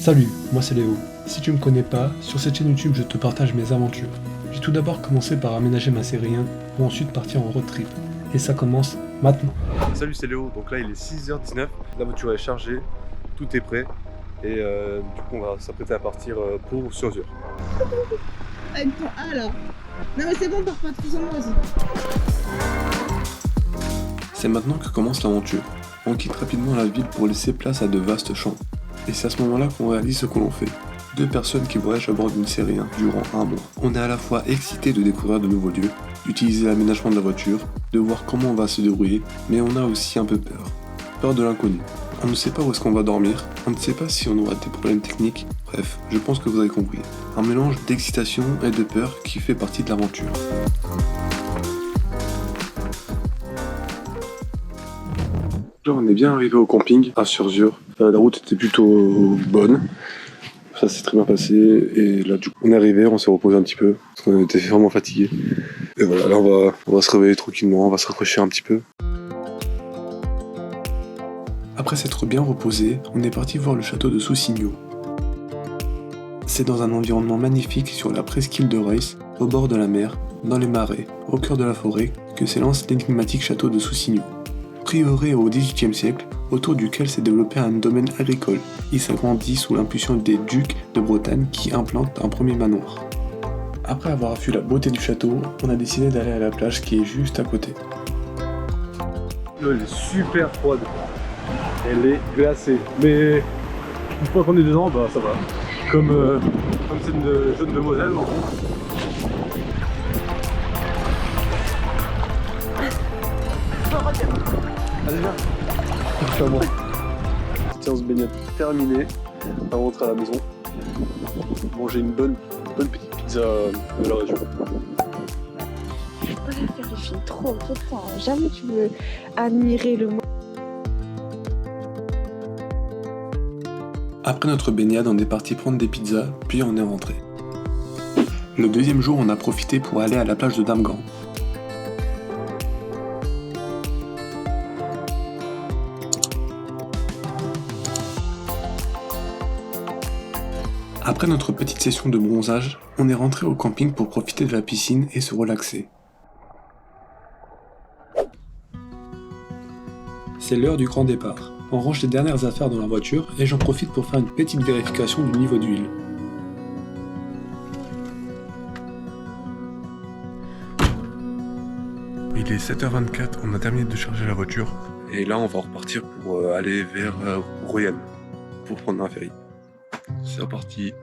Salut, moi c'est Léo. Si tu me connais pas, sur cette chaîne YouTube je te partage mes aventures. J'ai tout d'abord commencé par aménager ma série 1 pour ensuite partir en road trip. Et ça commence maintenant. Salut, c'est Léo. Donc là il est 6h19, la voiture est chargée, tout est prêt. Et du coup on va s'apprêter à partir pour Surzur. Avec ton A là. Non mais c'est bon, pars pas trop sans moi aussi. C'est maintenant que commence l'aventure. On quitte rapidement la ville pour laisser place à de vastes champs. Et c'est à ce moment-là qu'on réalise ce que l'on fait. Deux personnes qui voyagent à bord d'une série 1 durant un mois. On est à la fois excité de découvrir de nouveaux lieux, d'utiliser l'aménagement de la voiture, de voir comment on va se débrouiller, mais on a aussi un peu peur. Peur de l'inconnu. On ne sait pas où est-ce qu'on va dormir, on ne sait pas si on aura des problèmes techniques, bref, je pense que vous avez compris. Un mélange d'excitation et de peur qui fait partie de l'aventure. Là on est bien arrivé au camping à Surzur. La route était plutôt bonne. Ça s'est très bien passé et là du coup on est arrivé, on s'est reposé un petit peu parce qu'on était vraiment fatigué. Et voilà, là on va se réveiller tranquillement, on va se rafraîchir un petit peu. Après s'être bien reposé, on est parti voir le château de Soussigno. C'est dans un environnement magnifique sur la presqu'île de Reuss, au bord de la mer, dans les marais, au cœur de la forêt, que s'élance l'énigmatique château de Soussigno. Prieuré au XVIIIe siècle, autour duquel s'est développé un domaine agricole. Il s'agrandit sous l'impulsion des ducs de Bretagne qui implantent un premier manoir. Après avoir vu la beauté du château, on a décidé d'aller à la plage qui est juste à côté. L'eau elle est super froide, elle est glacée, mais une fois qu'on est dedans, bah ça va. Comme c'est une jeune demoiselle. Allez viens. Moi. Séance baignade terminée. On va rentrer à la maison. Manger une bonne petite pizza de la région. Je peux la faire les filles trop temps. Jamais tu veux admirer le monde. Après notre baignade, on est parti prendre des pizzas, puis on est rentré. Le deuxième jour, on a profité pour aller à la plage de Damgand. Après notre petite session de bronzage, on est rentré au camping pour profiter de la piscine et se relaxer. C'est l'heure du grand départ. On range les dernières affaires dans la voiture et j'en profite pour faire une petite vérification du niveau d'huile. Il est 7h24, on a terminé de charger la voiture et là on va repartir pour aller vers Royan pour prendre un ferry. C'est reparti.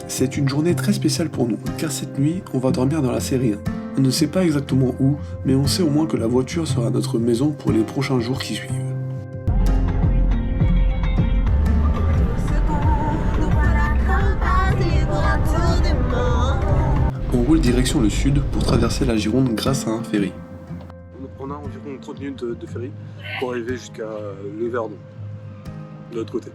C'est une journée très spéciale pour nous, car cette nuit, on va dormir dans la série 1. On ne sait pas exactement où, mais on sait au moins que la voiture sera notre maison pour les prochains jours qui suivent. On roule direction le sud pour traverser la Gironde grâce à un ferry. On a environ 30 minutes de ferry pour arriver jusqu'à Le Verdon, de l'autre côté.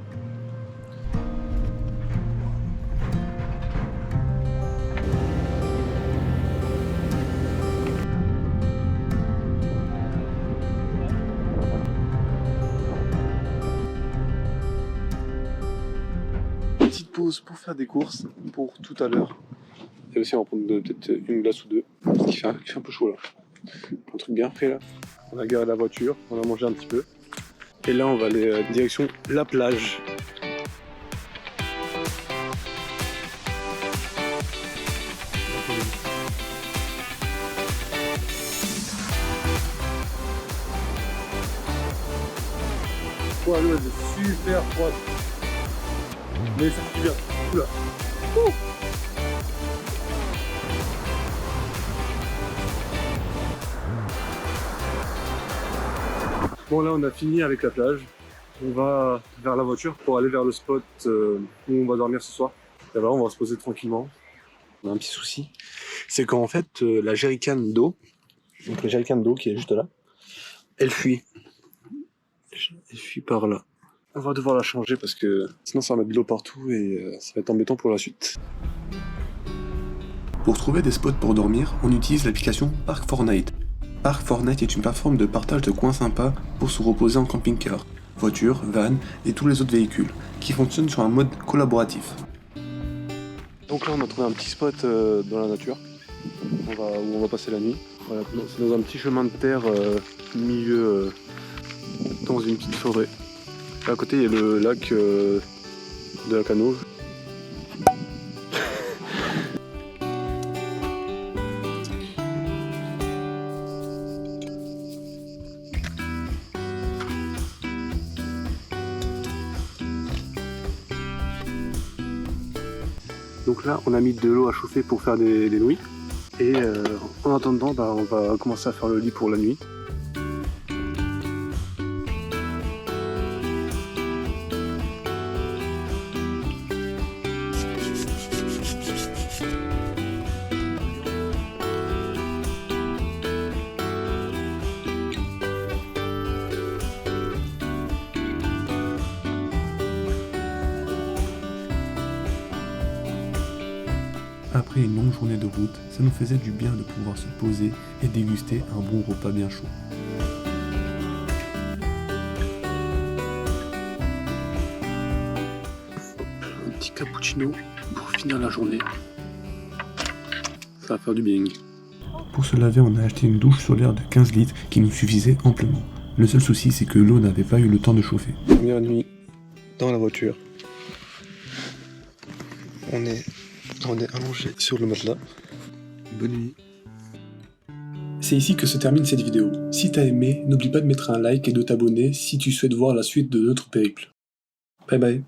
Petite pause pour faire des courses pour tout à l'heure. Et aussi on va prendre peut-être une glace ou deux. Il fait un peu chaud là. Un truc bien frais là. On a garé la voiture, on a mangé un petit peu. Et là on va aller direction la plage. Oh, l'eau est super froide. Mais ça fait bien. Oula. Bon là on a fini avec la plage. On va vers la voiture pour aller vers le spot où on va dormir ce soir. Et là on va se poser tranquillement. On a un petit souci. C'est qu'en fait la jerrycan d'eau, donc la jerrycan d'eau qui est juste là, elle fuit. Elle fuit par là. On va devoir la changer parce que sinon ça va mettre de l'eau partout et ça va être embêtant pour la suite. Pour trouver des spots pour dormir, on utilise l'application Park4Night. Park4Night est une plateforme de partage de coins sympas pour se reposer en camping-car. voitures, vannes et tous les autres véhicules, qui fonctionnent sur un mode collaboratif. Donc là on a trouvé un petit spot dans la nature où on va passer la nuit. Voilà, c'est dans un petit chemin de terre milieu dans une petite forêt. Et à côté il y a le lac de la Canauge. Donc là, on a mis de l'eau à chauffer pour faire des nouilles. Et en attendant, on va commencer à faire le lit pour la nuit. Après une longue journée de route, ça nous faisait du bien de pouvoir se poser et déguster un bon repas bien chaud. Un petit cappuccino pour finir la journée. Ça va faire du bien. Pour se laver, on a acheté une douche solaire de 15 litres qui nous suffisait amplement. Le seul souci, c'est que l'eau n'avait pas eu le temps de chauffer. Première nuit dans la voiture. On est allongé sur le matelas. Bonne nuit. C'est ici que se termine cette vidéo. Si t'as aimé, n'oublie pas de mettre un like et de t'abonner si tu souhaites voir la suite de notre périple. Bye bye.